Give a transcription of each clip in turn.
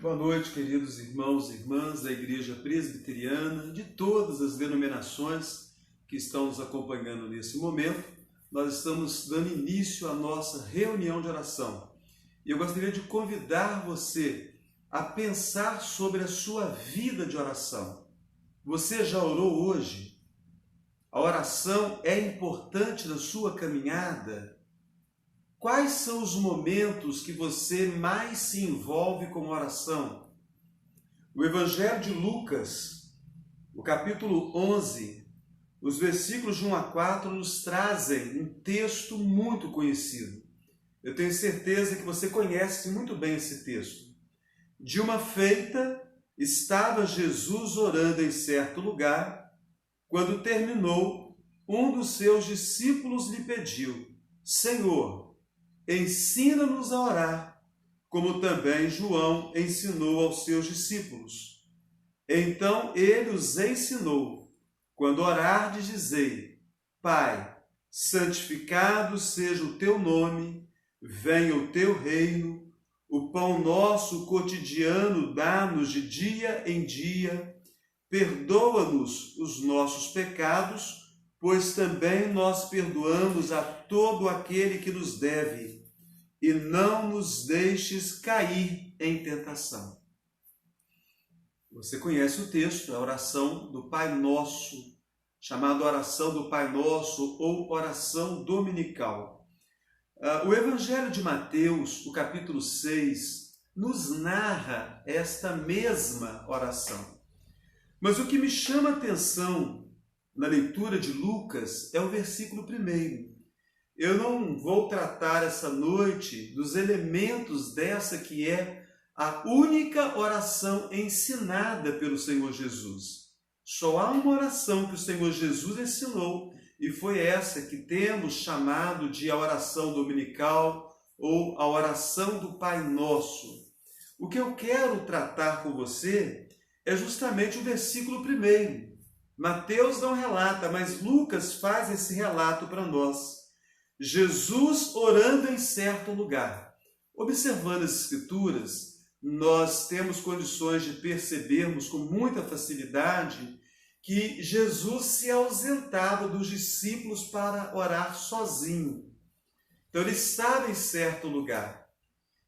Boa noite, queridos irmãos e irmãs da Igreja Presbiteriana, de todas as denominações que estão nos acompanhando nesse momento. Nós estamos dando início à nossa reunião de oração. E eu gostaria de convidar você a pensar sobre a sua vida de oração. Você já orou hoje? A oração é importante na sua caminhada? Quais são os momentos que você mais se envolve com oração? O Evangelho de Lucas, o capítulo 11, os versículos de 1 a 4 nos trazem um texto muito conhecido. Eu tenho certeza que você conhece muito bem esse texto. De uma feita, estava Jesus orando em certo lugar. Quando terminou, um dos seus discípulos lhe pediu: Senhor, ensina-nos a orar, como também João ensinou aos seus discípulos. Então ele os ensinou: quando orardes, dizei: Pai, santificado seja o teu nome, venha o teu reino, o pão nosso cotidiano dá-nos de dia em dia, perdoa-nos os nossos pecados, pois também nós perdoamos a todo aquele que nos deve, e não nos deixes cair em tentação. Você conhece o texto, a oração do Pai Nosso, chamada oração do Pai Nosso ou oração dominical. O Evangelho de Mateus, o capítulo 6, nos narra esta mesma oração. Mas o que me chama a atenção na leitura de Lucas é o versículo 1. Eu não vou tratar essa noite dos elementos dessa que é a única oração ensinada pelo Senhor Jesus. Só há uma oração que o Senhor Jesus ensinou, e foi essa que temos chamado de a oração dominical ou a oração do Pai Nosso. O que eu quero tratar com você é justamente o versículo 1. Mateus não relata, mas Lucas faz esse relato para nós. Jesus orando em certo lugar. Observando as Escrituras, nós temos condições de percebermos com muita facilidade que Jesus se ausentava dos discípulos para orar sozinho. Então ele estava em certo lugar.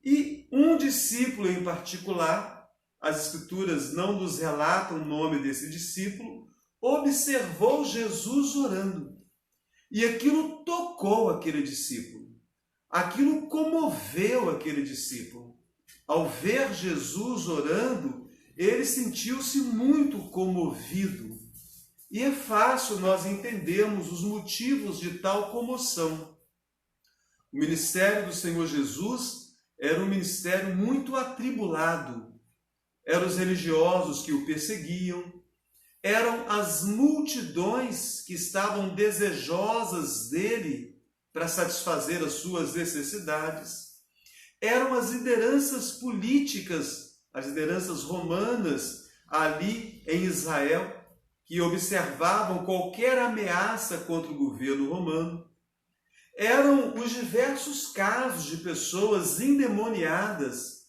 E um discípulo em particular, as Escrituras não nos relatam o nome desse discípulo, observou Jesus orando. E aquilo tocou aquele discípulo. Aquilo comoveu aquele discípulo. Ao ver Jesus orando, ele sentiu-se muito comovido. E é fácil nós entendermos os motivos de tal comoção. O ministério do Senhor Jesus era um ministério muito atribulado. Eram os religiosos que o perseguiam, eram as multidões que estavam desejosas dele para satisfazer as suas necessidades. Eram as lideranças políticas, as lideranças romanas ali em Israel, que observavam qualquer ameaça contra o governo romano. Eram os diversos casos de pessoas endemoniadas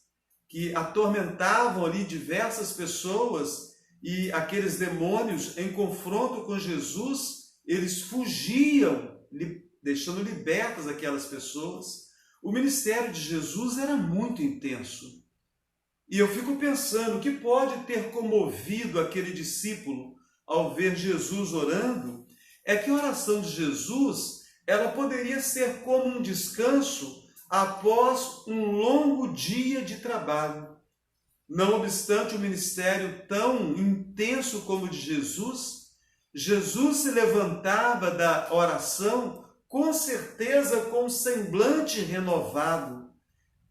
que atormentavam ali diversas pessoas. E aqueles demônios, em confronto com Jesus, eles fugiam, deixando libertas aquelas pessoas. O ministério de Jesus era muito intenso. E eu fico pensando, o que pode ter comovido aquele discípulo ao ver Jesus orando, é que a oração de Jesus, ela poderia ser como um descanso após um longo dia de trabalho. Não obstante o ministério tão intenso como o de Jesus, Jesus se levantava da oração com certeza com um semblante renovado.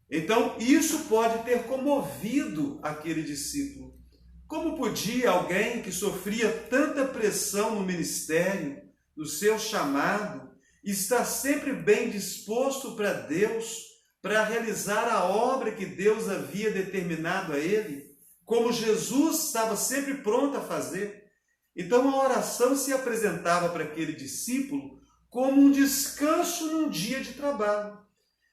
Então, isso pode ter comovido aquele discípulo. Como podia alguém que sofria tanta pressão no ministério, no seu chamado, estar sempre bem disposto para Deus, para realizar a obra que Deus havia determinado a ele, como Jesus estava sempre pronto a fazer? Então a oração se apresentava para aquele discípulo como um descanso num dia de trabalho.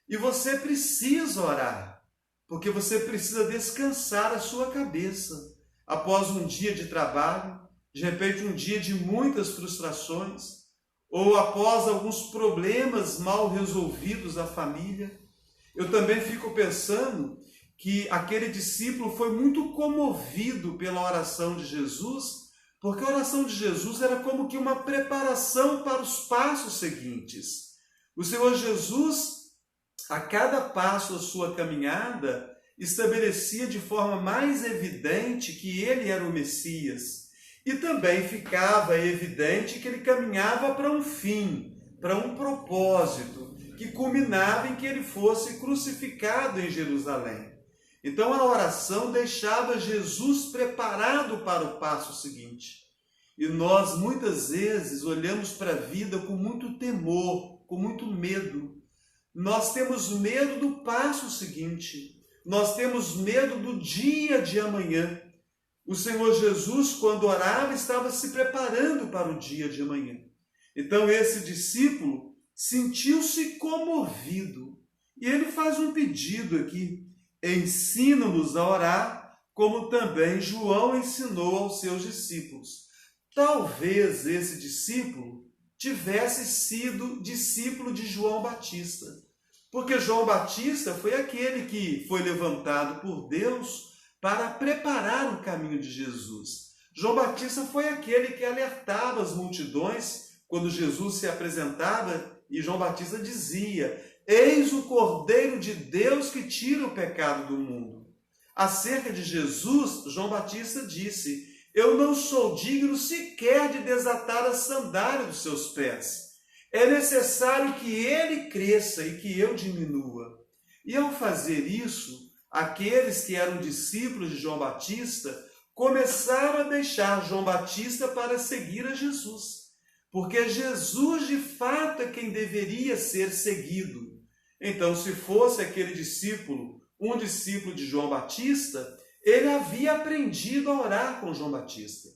E você precisa orar, porque você precisa descansar a sua cabeça após um dia de trabalho, de repente um dia de muitas frustrações, ou após alguns problemas mal resolvidos da família. Eu também fico pensando que aquele discípulo foi muito comovido pela oração de Jesus, porque a oração de Jesus era como que uma preparação para os passos seguintes. O Senhor Jesus, a cada passo da sua caminhada, estabelecia de forma mais evidente que ele era o Messias. E também ficava evidente que ele caminhava para um fim, para um propósito, que culminava em que ele fosse crucificado em Jerusalém. Então a oração deixava Jesus preparado para o passo seguinte. E nós muitas vezes olhamos para a vida com muito temor, com muito medo. Nós temos medo do passo seguinte. Nós temos medo do dia de amanhã. O Senhor Jesus, quando orava, estava se preparando para o dia de amanhã. Então esse discípulo sentiu-se comovido. E ele faz um pedido aqui: ensina-nos a orar, como também João ensinou aos seus discípulos. Talvez esse discípulo tivesse sido discípulo de João Batista, porque João Batista foi aquele que foi levantado por Deus para preparar o caminho de Jesus. João Batista foi aquele que alertava as multidões quando Jesus se apresentava, e João Batista dizia: eis o Cordeiro de Deus que tira o pecado do mundo. Acerca de Jesus, João Batista disse: eu não sou digno sequer de desatar a sandália dos seus pés. É necessário que ele cresça e que eu diminua. E ao fazer isso, aqueles que eram discípulos de João Batista começaram a deixar João Batista para seguir a Jesus, porque Jesus de fato é quem deveria ser seguido. Então, se fosse aquele discípulo, um discípulo de João Batista, ele havia aprendido a orar com João Batista.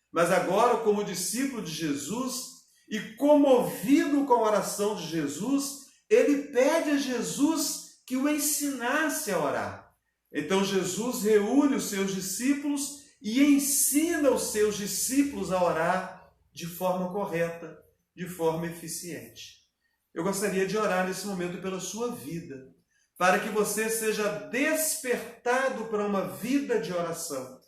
Mas agora, como discípulo de Jesus e comovido com a oração de Jesus, ele pede a Jesus que o ensinasse a orar. Então Jesus reúne os seus discípulos e ensina os seus discípulos a orar de forma correta, de forma eficiente. Eu gostaria de orar nesse momento pela sua vida, para que você seja despertado para uma vida de oração.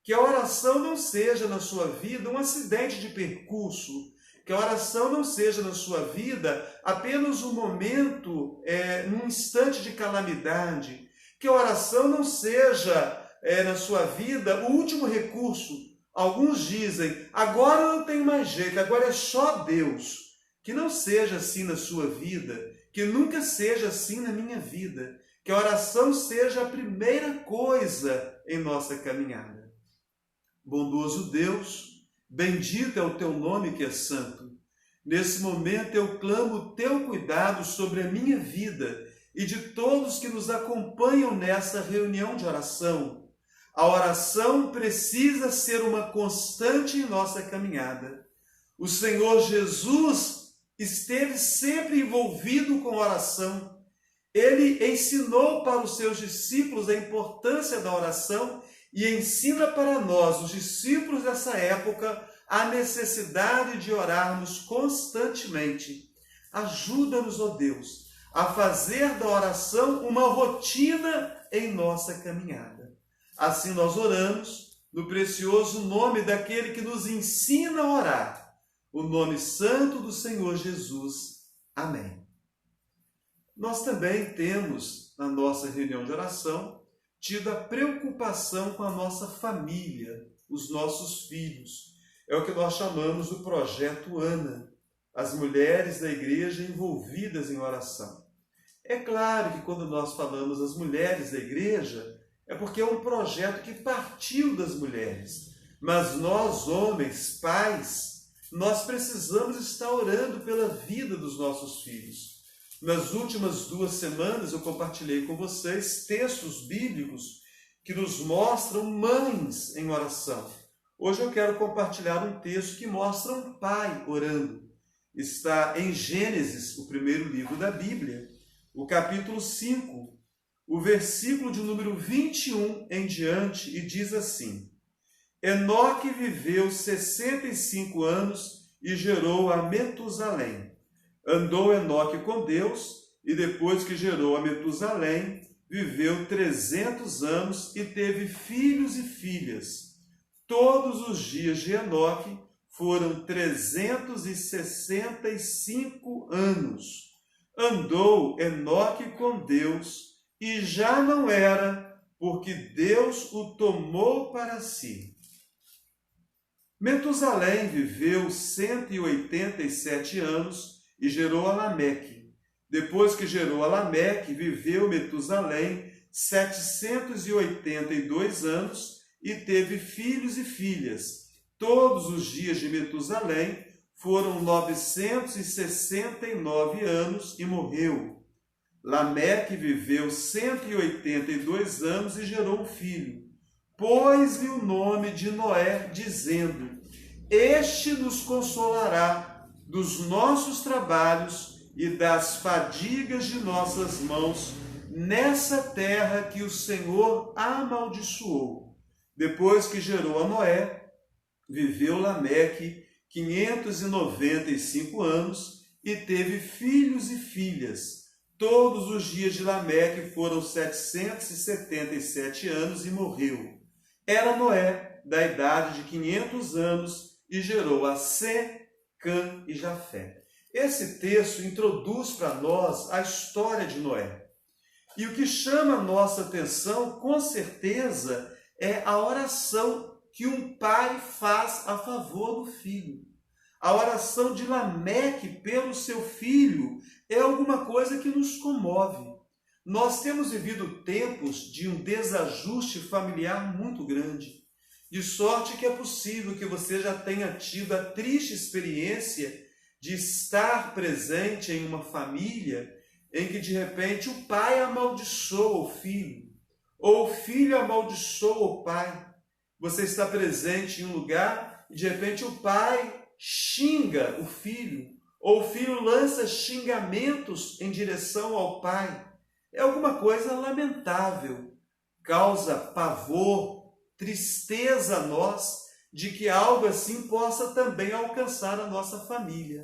Que a oração não seja na sua vida um acidente de percurso, que a oração não seja na sua vida apenas um momento, num instante de calamidade, que a oração não seja na sua vida o último recurso. Alguns dizem: agora não tem mais jeito, agora é só Deus. Que não seja assim na sua vida, que nunca seja assim na minha vida. Que a oração seja a primeira coisa em nossa caminhada. Bondoso Deus, bendito é o teu nome que é santo. Nesse momento eu clamo o teu cuidado sobre a minha vida e de todos que nos acompanham nessa reunião de oração. A oração precisa ser uma constante em nossa caminhada. O Senhor Jesus esteve sempre envolvido com oração. Ele ensinou para os seus discípulos a importância da oração e ensina para nós, os discípulos dessa época, a necessidade de orarmos constantemente. Ajuda-nos, ó Deus, a fazer da oração uma rotina em nossa caminhada. Assim nós oramos no precioso nome daquele que nos ensina a orar, o nome santo do Senhor Jesus. Amém. Nós também temos, na nossa reunião de oração, tido a preocupação com a nossa família, os nossos filhos. É o que nós chamamos do Projeto Ana, as mulheres da igreja envolvidas em oração. É claro que quando nós falamos as mulheres da igreja, é porque é um projeto que partiu das mulheres. Mas nós, homens, pais, nós precisamos estar orando pela vida dos nossos filhos. Nas últimas 2 semanas eu compartilhei com vocês textos bíblicos que nos mostram mães em oração. Hoje eu quero compartilhar um texto que mostra um pai orando. Está em Gênesis, o primeiro livro da Bíblia, o capítulo 5, o versículo de número 21 em diante, e diz assim: Enoque viveu 65 anos e gerou a Metusalém. Andou Enoque com Deus, e depois que gerou a Metusalém, viveu 300 anos e teve filhos e filhas. Todos os dias de Enoque foram 365 anos. Andou Enoque com Deus e já não era, porque Deus o tomou para si. Metusalém viveu 187 anos e gerou a Lameque. Depois que gerou a Lameque, viveu Metusalém 782 anos e teve filhos e filhas. Todos os dias de Metusalém foram 969 anos e morreu. Lameque viveu 182 anos e gerou um filho. Pôs-lhe o nome de Noé, dizendo: Este nos consolará dos nossos trabalhos e das fadigas de nossas mãos nessa terra que o Senhor amaldiçoou. Depois que gerou a Noé, viveu Lameque 595 anos e teve filhos e filhas. Todos os dias de Lameque foram 777 anos e morreu. Era Noé da idade de 500 anos e gerou a Sé, Cã e Jafé. Esse texto introduz para nós a história de Noé. E o que chama a nossa atenção, com certeza, é a oração que um pai faz a favor do filho. A oração de Lameque pelo seu filho é alguma coisa que nos comove. Nós temos vivido tempos de um desajuste familiar muito grande, de sorte que é possível que você já tenha tido a triste experiência de estar presente em uma família em que de repente o pai amaldiçoa o filho, ou o filho amaldiçoa o pai. Você está presente em um lugar e de repente o pai xinga o filho, ou o filho lança xingamentos em direção ao pai. É alguma coisa lamentável, causa pavor, tristeza a nós de que algo assim possa também alcançar a nossa família.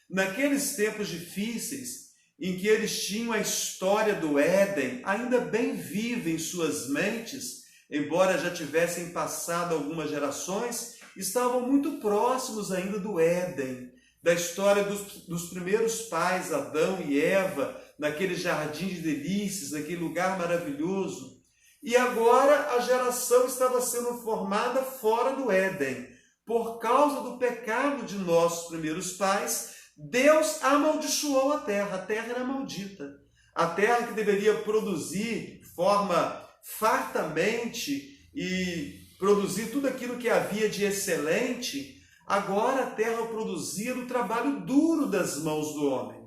Naqueles tempos difíceis, em que eles tinham a história do Éden ainda bem viva em suas mentes, embora já tivessem passado algumas gerações, estavam muito próximos ainda do Éden, da história dos primeiros pais, Adão e Eva, naquele jardim de delícias, naquele lugar maravilhoso. E agora a geração estava sendo formada fora do Éden. Por causa do pecado de nossos primeiros pais, Deus amaldiçoou a terra era maldita. A terra que deveria produzir de forma fartamente e produzir tudo aquilo que havia de excelente, agora a terra produzia o trabalho duro das mãos do homem.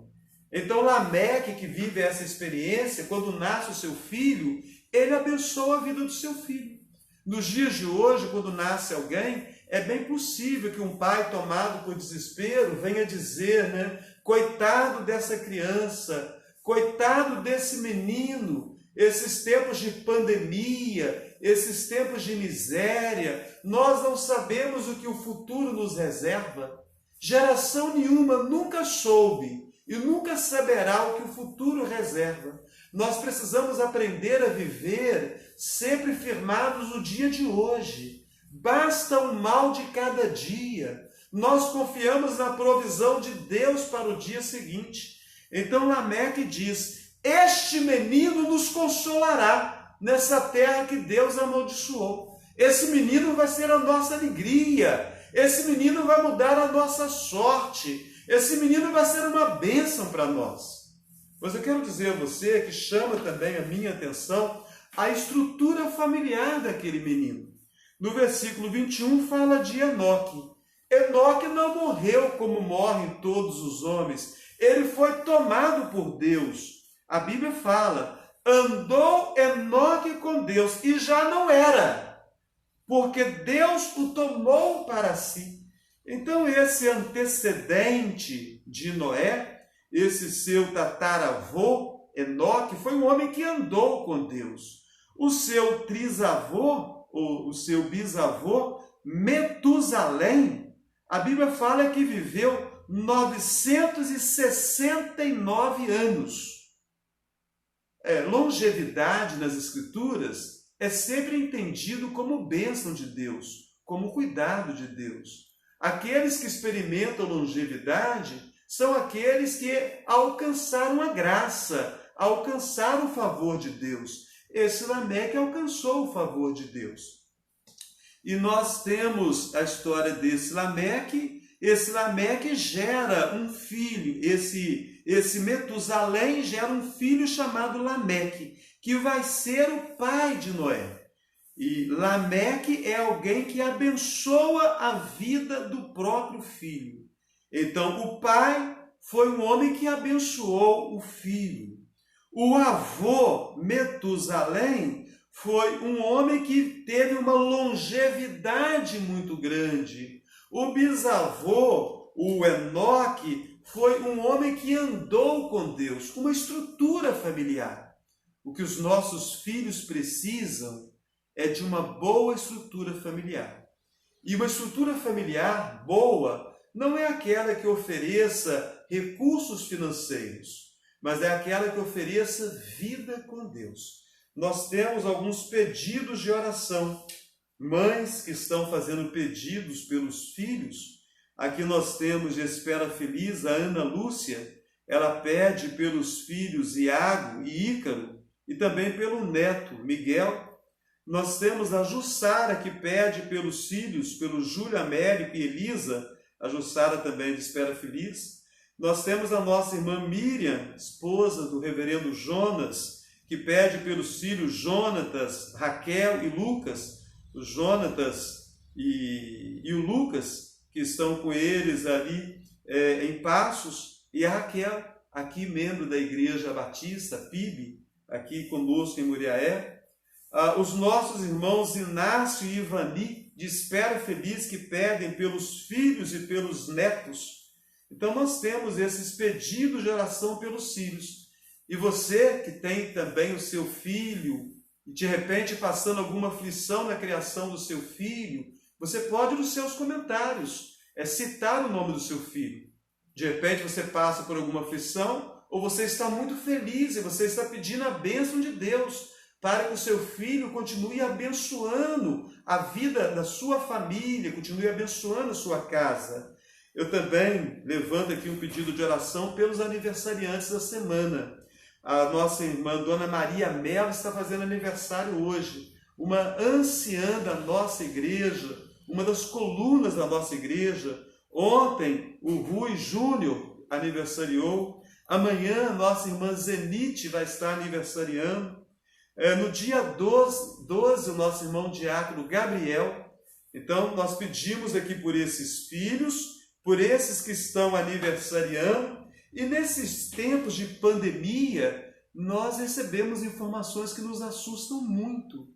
Então Lameque, que vive essa experiência, quando nasce o seu filho, ele abençoa a vida do seu filho. Nos dias de hoje, quando nasce alguém, é bem possível que um pai tomado por desespero venha dizer, coitado dessa criança, coitado desse menino, esses tempos de pandemia, esses tempos de miséria, nós não sabemos o que o futuro nos reserva. Geração nenhuma nunca soube e nunca saberá o que o futuro reserva. Nós precisamos aprender a viver sempre firmados no dia de hoje. Basta o mal de cada dia. Nós confiamos na provisão de Deus para o dia seguinte. Então Lameque diz: este menino nos consolará nessa terra que Deus amaldiçoou. Esse menino vai ser a nossa alegria. Esse menino vai mudar a nossa sorte. Esse menino vai ser uma bênção para nós. Mas eu quero dizer a você que chama também a minha atenção a estrutura familiar daquele menino. No versículo 21 fala de Enoque. Enoque não morreu como morrem todos os homens. Ele foi tomado por Deus. A Bíblia fala: andou Enoque com Deus e já não era, porque Deus o tomou para si. Então esse antecedente de Noé, esse seu tataravô, Enoque, foi um homem que andou com Deus. O seu trisavô, ou o seu bisavô, Metusalém, a Bíblia fala que viveu 969 anos. Longevidade nas Escrituras é sempre entendido como bênção de Deus, como cuidado de Deus. Aqueles que experimentam longevidade são aqueles que alcançaram a graça, alcançaram o favor de Deus. Esse Lameque alcançou o favor de Deus. E nós temos a história desse Lameque. Esse Lameque gera um filho, esse Metusalém gera um filho chamado Lameque, que vai ser o pai de Noé. E Lameque é alguém que abençoa a vida do próprio filho. Então, o pai foi um homem que abençoou o filho. O avô Metusalém foi um homem que teve uma longevidade muito grande. O bisavô, o Enoque, foi um homem que andou com Deus, com uma estrutura familiar. O que os nossos filhos precisam é de uma boa estrutura familiar. E uma estrutura familiar boa não é aquela que ofereça recursos financeiros, mas é aquela que ofereça vida com Deus. Nós temos alguns pedidos de oração. Mães que estão fazendo pedidos pelos filhos. Aqui nós temos de Espera Feliz a Ana Lúcia. Ela pede pelos filhos Iago e Ícaro e também pelo neto Miguel. Nós temos a Jussara que pede pelos filhos, pelo Júlio Américo e Elisa. A Jussara também de Espera Feliz. Nós temos a nossa irmã Miriam, esposa do reverendo Jonas, que pede pelos filhos Jonatas, Raquel e Lucas. O Jonatas e o Lucas, que estão com eles ali em Passos, e a Raquel, aqui membro da Igreja Batista, PIB, aqui conosco em Muriaé. Os nossos irmãos Inácio e Ivani, de Espera Feliz, que pedem pelos filhos e pelos netos. Então nós temos esses pedidos de oração pelos filhos. E você que tem também o seu filho, e de repente passando alguma aflição na criação do seu filho, você pode nos seus comentários citar o nome do seu filho. De repente você passa por alguma aflição, ou você está muito feliz e você está pedindo a bênção de Deus para que o seu filho continue abençoando a vida da sua família, continue abençoando a sua casa. Eu também levanto aqui um pedido de oração pelos aniversariantes da semana. A nossa irmã Dona Maria Mello está fazendo aniversário hoje, uma anciã da nossa igreja, uma das colunas da nossa igreja. Ontem o Rui Júnior aniversariou, amanhã a nossa irmã Zenite vai estar aniversariando, no dia 12 o nosso irmão diácono Gabriel. Então nós pedimos aqui por esses filhos, por esses que estão aniversariando. E nesses tempos de pandemia, nós recebemos informações que nos assustam muito.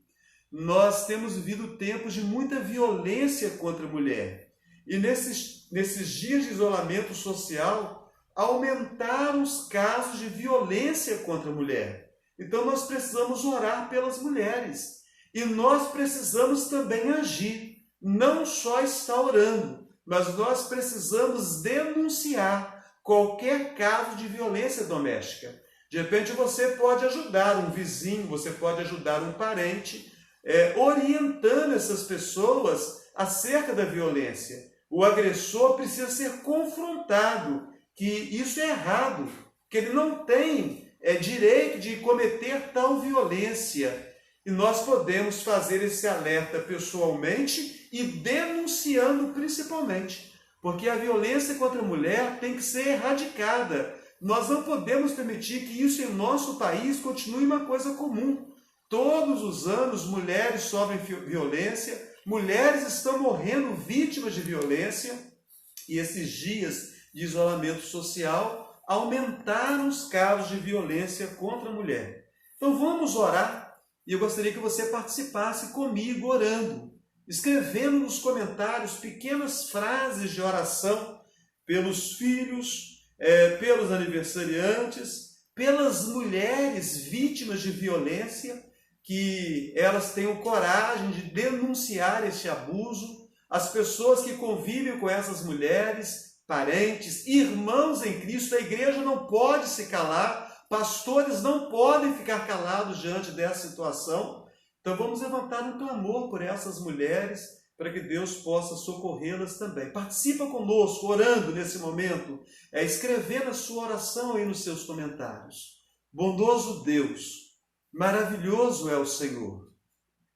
Nós temos vivido tempos de muita violência contra a mulher. E nesses dias de isolamento social, aumentaram os casos de violência contra a mulher. Então nós precisamos orar pelas mulheres. E nós precisamos também agir. Não só estar orando, mas nós precisamos denunciar qualquer caso de violência doméstica. De repente você pode ajudar um vizinho, você pode ajudar um parente, orientando essas pessoas acerca da violência. O agressor precisa ser confrontado, que isso é errado, que ele não tem direito de cometer tal violência. E nós podemos fazer esse alerta pessoalmente e denunciando principalmente. Porque a violência contra a mulher tem que ser erradicada. Nós não podemos permitir que isso em nosso país continue uma coisa comum. Todos os anos mulheres sofrem violência, mulheres estão morrendo vítimas de violência, e esses dias de isolamento social aumentaram os casos de violência contra a mulher. Então vamos orar, e eu gostaria que você participasse comigo orando, escrevendo nos comentários pequenas frases de oração pelos filhos, pelos aniversariantes, pelas mulheres vítimas de violência, que elas tenham coragem de denunciar este abuso, as pessoas que convivem com essas mulheres, parentes, irmãos em Cristo. A igreja não pode se calar, pastores não podem ficar calados diante dessa situação. Então vamos levantar um clamor por essas mulheres, para que Deus possa socorrê-las também. Participa conosco, orando nesse momento, escrevendo a sua oração aí nos seus comentários. Bondoso Deus, maravilhoso é o Senhor.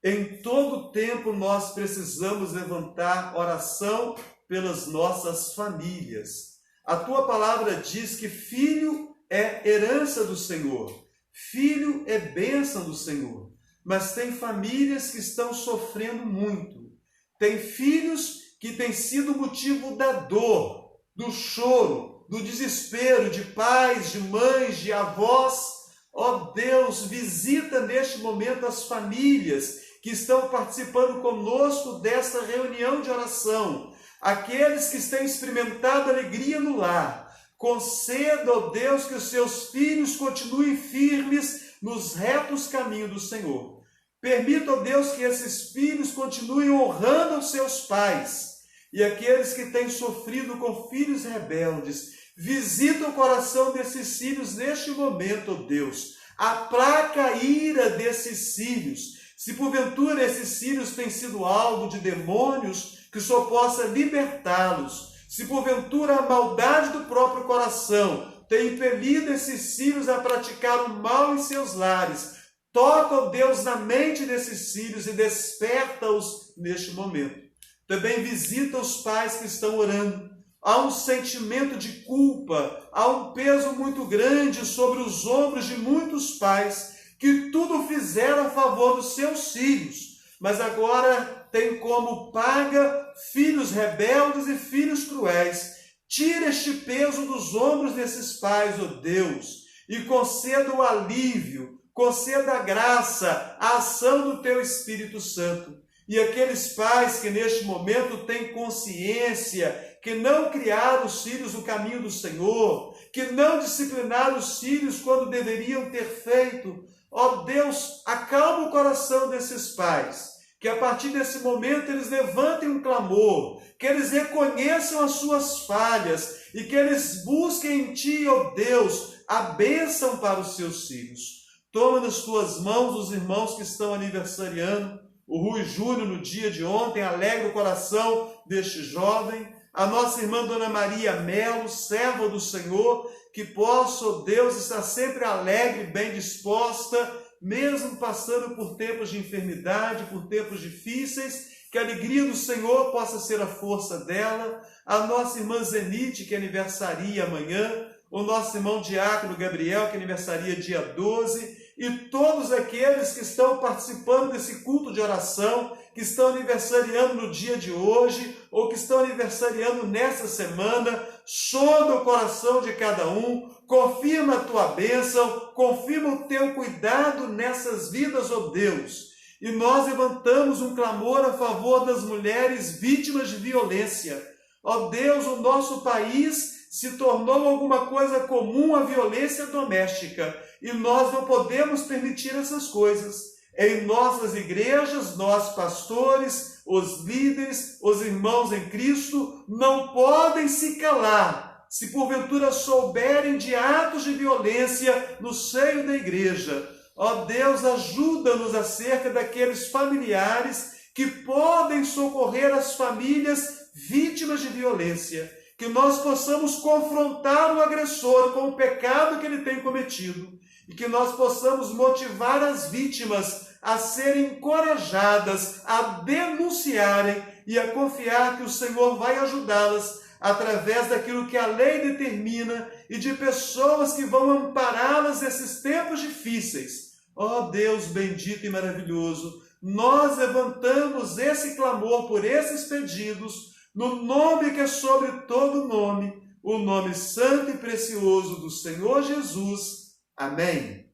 Em todo tempo nós precisamos levantar oração pelas nossas famílias. A tua palavra diz que filho é herança do Senhor, filho é bênção do Senhor. Mas tem famílias que estão sofrendo muito. Tem filhos que têm sido motivo da dor, do choro, do desespero de pais, de mães, de avós. Ó Deus, visita neste momento as famílias que estão participando conosco desta reunião de oração. Aqueles que têm experimentado alegria no lar. Conceda, ó Deus, que os seus filhos continuem firmes nos retos caminhos do Senhor. Permita, ó Deus, que esses filhos continuem honrando os seus pais. E aqueles que têm sofrido com filhos rebeldes, visita o coração desses filhos neste momento, ó Deus. Aplaca a ira desses filhos. Se porventura esses filhos têm sido alvo de demônios, que só possa libertá-los. Se porventura a maldade do próprio coração tem impelido esses filhos a praticar o mal em seus lares, toca, ó Deus, na mente desses filhos e desperta-os neste momento. Também visita os pais que estão orando. Há um sentimento de culpa, há um peso muito grande sobre os ombros de muitos pais que tudo fizeram a favor dos seus filhos, mas agora tem como paga filhos rebeldes e filhos cruéis. Tira este peso dos ombros desses pais, ó Deus, e conceda o alívio, conceda a graça, a ação do Teu Espírito Santo. E aqueles pais que neste momento têm consciência que não criaram os filhos no caminho do Senhor, que não disciplinaram os filhos quando deveriam ter feito, ó Deus, acalma o coração desses pais, que a partir desse momento eles levantem um clamor, que eles reconheçam as suas falhas e que eles busquem em Ti, ó Deus, a bênção para os seus filhos. Toma nas Tuas mãos os irmãos que estão aniversariando, o Rui Júnior no dia de ontem, alegra o coração deste jovem, a nossa irmã Dona Maria Melo, serva do Senhor, que possa, ó Deus, estar sempre alegre e bem disposta, mesmo passando por tempos de enfermidade, por tempos difíceis, que a alegria do Senhor possa ser a força dela, a nossa irmã Zenite, que aniversaria amanhã, o nosso irmão Diácono Gabriel, que aniversaria dia 12, e todos aqueles que estão participando desse culto de oração, que estão aniversariando no dia de hoje, ou que estão aniversariando nessa semana, sonda o coração de cada um, confirma a Tua bênção, confirma o Teu cuidado nessas vidas, ó Deus. E nós levantamos um clamor a favor das mulheres vítimas de violência. Ó Deus, o nosso país se tornou alguma coisa comum a violência doméstica, e nós não podemos permitir essas coisas. Em nossas igrejas, nós pastores, os líderes, os irmãos em Cristo, não podem se calar, se porventura souberem de atos de violência no seio da igreja. Ó Deus, ajuda-nos acerca daqueles familiares que podem socorrer as famílias vítimas de violência, que nós possamos confrontar o agressor com o pecado que ele tem cometido, e que nós possamos motivar as vítimas a serem encorajadas, a denunciarem e a confiar que o Senhor vai ajudá-las através daquilo que a lei determina e de pessoas que vão ampará-las nesses tempos difíceis. Ó Deus bendito e maravilhoso, nós levantamos esse clamor por esses pedidos, no nome que é sobre todo nome, o nome santo e precioso do Senhor Jesus. Amém.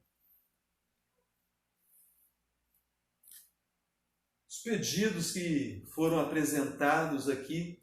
Os pedidos que foram apresentados aqui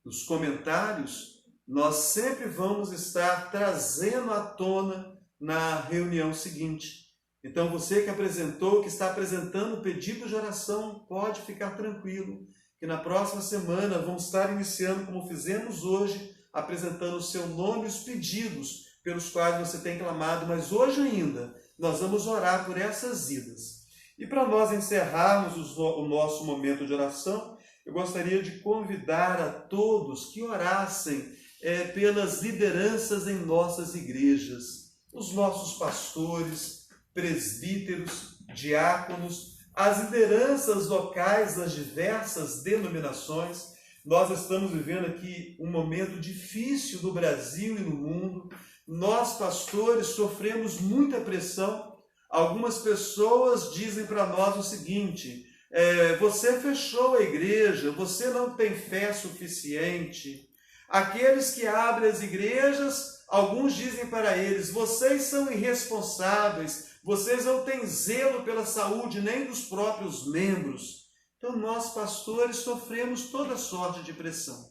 nos comentários, nós sempre vamos estar trazendo à tona na reunião seguinte. Então você que apresentou, que está apresentando o pedido de oração, pode ficar tranquilo, que na próxima semana vamos estar iniciando, como fizemos hoje, apresentando o seu nome e os pedidos pelos quais você tem clamado, mas hoje ainda nós vamos orar por essas idas. E para nós encerrarmos o nosso momento de oração, eu gostaria de convidar a todos que orassem pelas lideranças em nossas igrejas, os nossos pastores, presbíteros, diáconos, as lideranças locais das diversas denominações. Nós estamos vivendo aqui um momento difícil no Brasil e no mundo. Nós, pastores, sofremos muita pressão. Algumas pessoas dizem para nós o seguinte: você fechou a igreja, você não tem fé suficiente. Aqueles que abrem as igrejas, alguns dizem para eles: vocês são irresponsáveis, vocês não têm zelo pela saúde nem dos próprios membros. Então nós, pastores, sofremos toda sorte de pressão.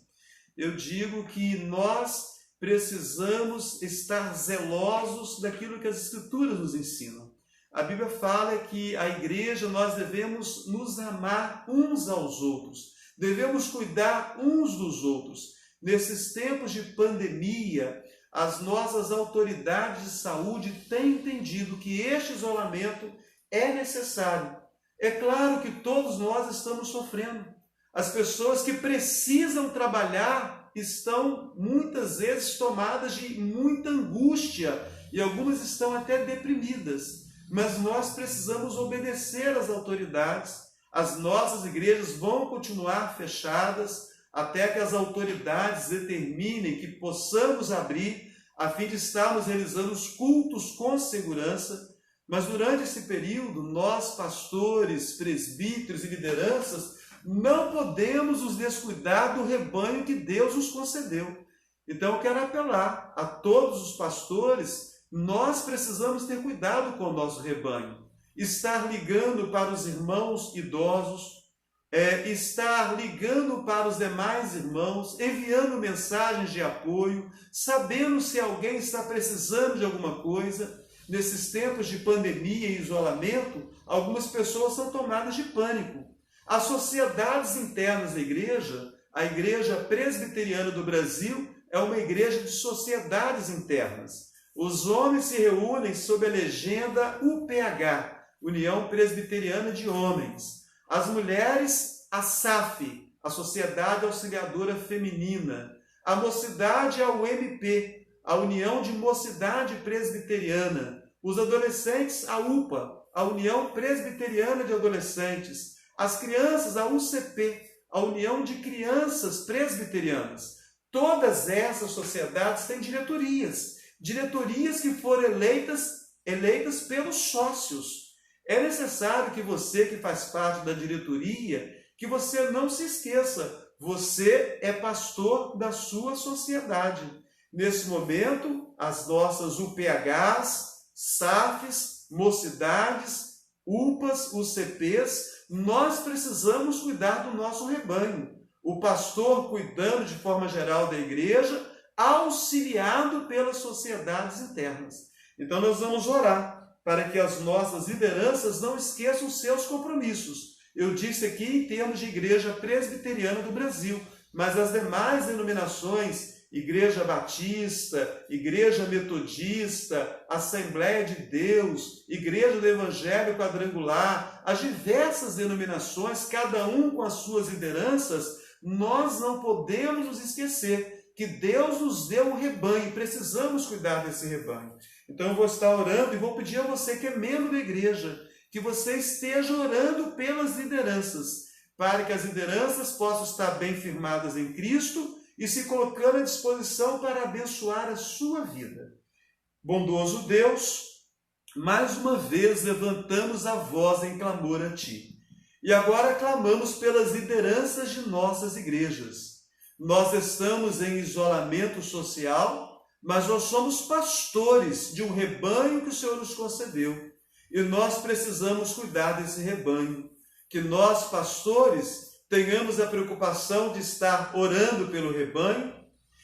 Eu digo que nós precisamos estar zelosos daquilo que as Escrituras nos ensinam. A Bíblia fala que a igreja, nós devemos nos amar uns aos outros, devemos cuidar uns dos outros. Nesses tempos de pandemia, as nossas autoridades de saúde têm entendido que este isolamento é necessário. É claro que todos nós estamos sofrendo. As pessoas que precisam trabalhar estão muitas vezes tomadas de muita angústia e algumas estão até deprimidas. Mas nós precisamos obedecer às autoridades. As nossas igrejas vão continuar fechadas até que as autoridades determinem que possamos abrir, a fim de estarmos realizando os cultos com segurança. Mas durante esse período, nós, pastores, presbíteros e lideranças, não podemos nos descuidar do rebanho que Deus nos concedeu. Então eu quero apelar a todos os pastores: nós precisamos ter cuidado com o nosso rebanho, estar ligando para os irmãos idosos, estar ligando para os demais irmãos, enviando mensagens de apoio, sabendo se alguém está precisando de alguma coisa. Nesses tempos de pandemia e isolamento, algumas pessoas são tomadas de pânico. As sociedades internas da igreja, a Igreja Presbiteriana do Brasil, é uma igreja de sociedades internas. Os homens se reúnem sob a legenda UPH, União Presbiteriana de Homens. As mulheres, a SAF, a Sociedade Auxiliadora Feminina. A mocidade, a UMP, a União de Mocidade Presbiteriana. Os adolescentes, a UPA, a União Presbiteriana de Adolescentes. As crianças, a UCP, a União de Crianças Presbiterianas. Todas essas sociedades têm diretorias que foram eleitas pelos sócios. É necessário que você que faz parte da diretoria, que você não se esqueça, você é pastor da sua sociedade. Nesse momento, as nossas UPHs, SAFs, mocidades, UPAs, UCPs, nós precisamos cuidar do nosso rebanho. O pastor cuidando de forma geral da igreja, auxiliado pelas sociedades internas. Então nós vamos orar para que as nossas lideranças não esqueçam seus compromissos. Eu disse aqui em termos de Igreja Presbiteriana do Brasil, mas as demais denominações, Igreja Batista, Igreja Metodista, Assembleia de Deus, Igreja do Evangelho Quadrangular, as diversas denominações, cada um com as suas lideranças, nós não podemos nos esquecer que Deus nos deu um rebanho e precisamos cuidar desse rebanho. Então eu vou estar orando e vou pedir a você que é membro da igreja, que você esteja orando pelas lideranças, para que as lideranças possam estar bem firmadas em Cristo e se colocando à disposição para abençoar a sua vida. Bondoso Deus, mais uma vez levantamos a voz em clamor a Ti. E agora clamamos pelas lideranças de nossas igrejas. Nós estamos em isolamento social, mas nós somos pastores de um rebanho que o Senhor nos concedeu. E nós precisamos cuidar desse rebanho. Que nós, pastores, tenhamos a preocupação de estar orando pelo rebanho,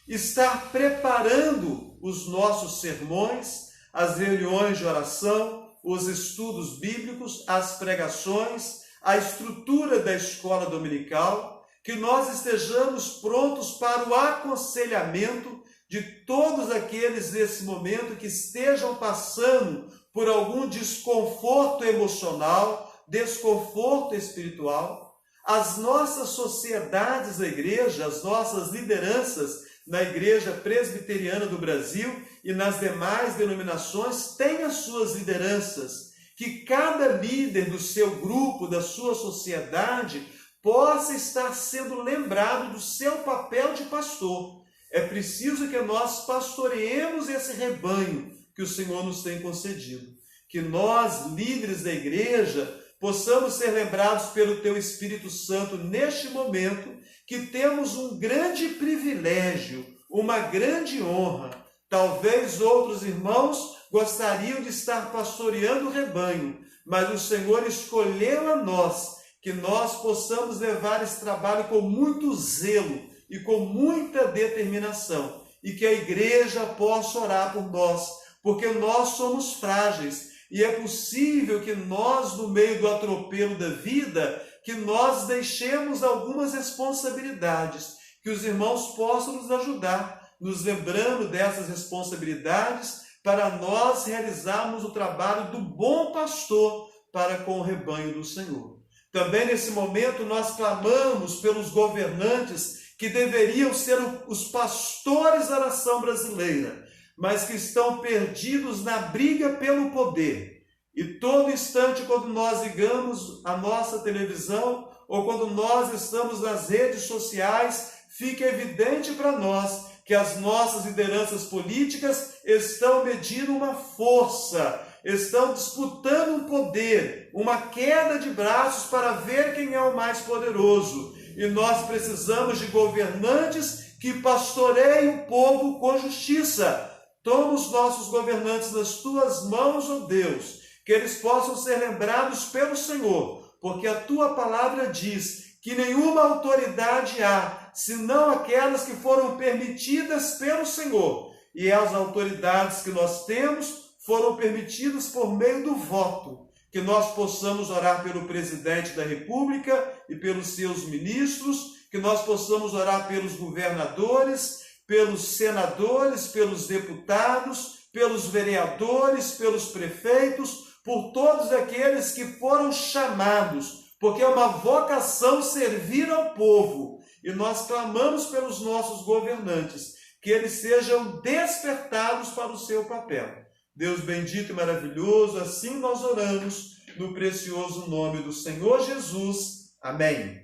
estar preparando os nossos sermões, as reuniões de oração, os estudos bíblicos, as pregações, a estrutura da escola dominical, que nós estejamos prontos para o aconselhamento de todos aqueles nesse momento que estejam passando por algum desconforto emocional, desconforto espiritual. As nossas sociedades da igreja, as nossas lideranças na Igreja Presbiteriana do Brasil e nas demais denominações têm as suas lideranças. Que cada líder do seu grupo, da sua sociedade, possa estar sendo lembrado do seu papel de pastor. É preciso que nós pastoreemos esse rebanho que o Senhor nos tem concedido. Que nós, líderes da igreja, possamos ser lembrados pelo Teu Espírito Santo neste momento, que temos um grande privilégio, uma grande honra. Talvez outros irmãos gostariam de estar pastoreando o rebanho, mas o Senhor escolheu a nós, que nós possamos levar esse trabalho com muito zelo e com muita determinação, e que a igreja possa orar por nós, porque nós somos frágeis, e é possível que nós, no meio do atropelo da vida, que nós deixemos algumas responsabilidades, que os irmãos possam nos ajudar, nos lembrando dessas responsabilidades, para nós realizarmos o trabalho do bom pastor para com o rebanho do Senhor. Também nesse momento nós clamamos pelos governantes que deveriam ser os pastores da nação brasileira, mas que estão perdidos na briga pelo poder. E todo instante, quando nós ligamos a nossa televisão ou quando nós estamos nas redes sociais, fica evidente para nós que as nossas lideranças políticas estão medindo uma força, estão disputando um poder, uma queda de braços para ver quem é o mais poderoso. E nós precisamos de governantes que pastoreiem o povo com justiça. Toma os nossos governantes nas Tuas mãos, ó Deus, que eles possam ser lembrados pelo Senhor, porque a Tua palavra diz que nenhuma autoridade há, senão aquelas que foram permitidas pelo Senhor. E as autoridades que nós temos foram permitidas por meio do voto. Que nós possamos orar pelo presidente da República e pelos seus ministros, que nós possamos orar pelos governadores, pelos senadores, pelos deputados, pelos vereadores, pelos prefeitos, por todos aqueles que foram chamados, porque é uma vocação servir ao povo. E nós clamamos pelos nossos governantes, que eles sejam despertados para o seu papel. Deus bendito e maravilhoso, assim nós oramos, no precioso nome do Senhor Jesus. Amém.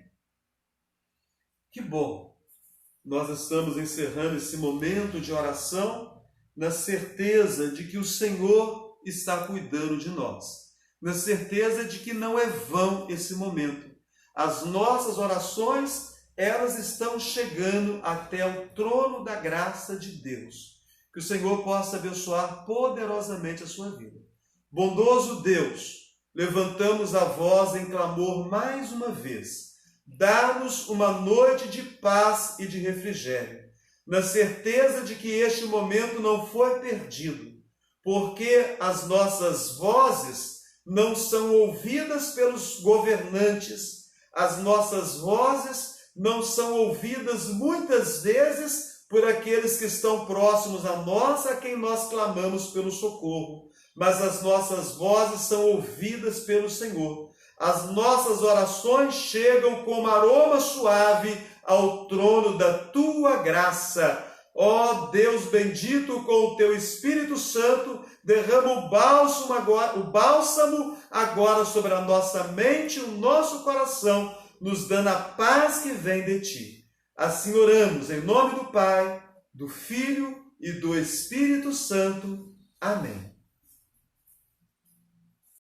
Que bom! Nós estamos encerrando esse momento de oração na certeza de que o Senhor está cuidando de nós, na certeza de que não é vão esse momento. As nossas orações, elas estão chegando até o trono da graça de Deus. Que o Senhor possa abençoar poderosamente a sua vida. Bondoso Deus, levantamos a voz em clamor mais uma vez. Dá-nos uma noite de paz e de refrigério, na certeza de que este momento não foi perdido, porque as nossas vozes não são ouvidas pelos governantes, as nossas vozes não são ouvidas muitas vezes por aqueles que estão próximos a nós, a quem nós clamamos pelo socorro, mas as nossas vozes são ouvidas pelo Senhor. As nossas orações chegam como aroma suave ao trono da Tua graça. Ó Deus bendito, com o Teu Espírito Santo, derrama o bálsamo agora sobre a nossa mente e o nosso coração, nos dando a paz que vem de Ti. Assim oramos, em nome do Pai, do Filho e do Espírito Santo. Amém.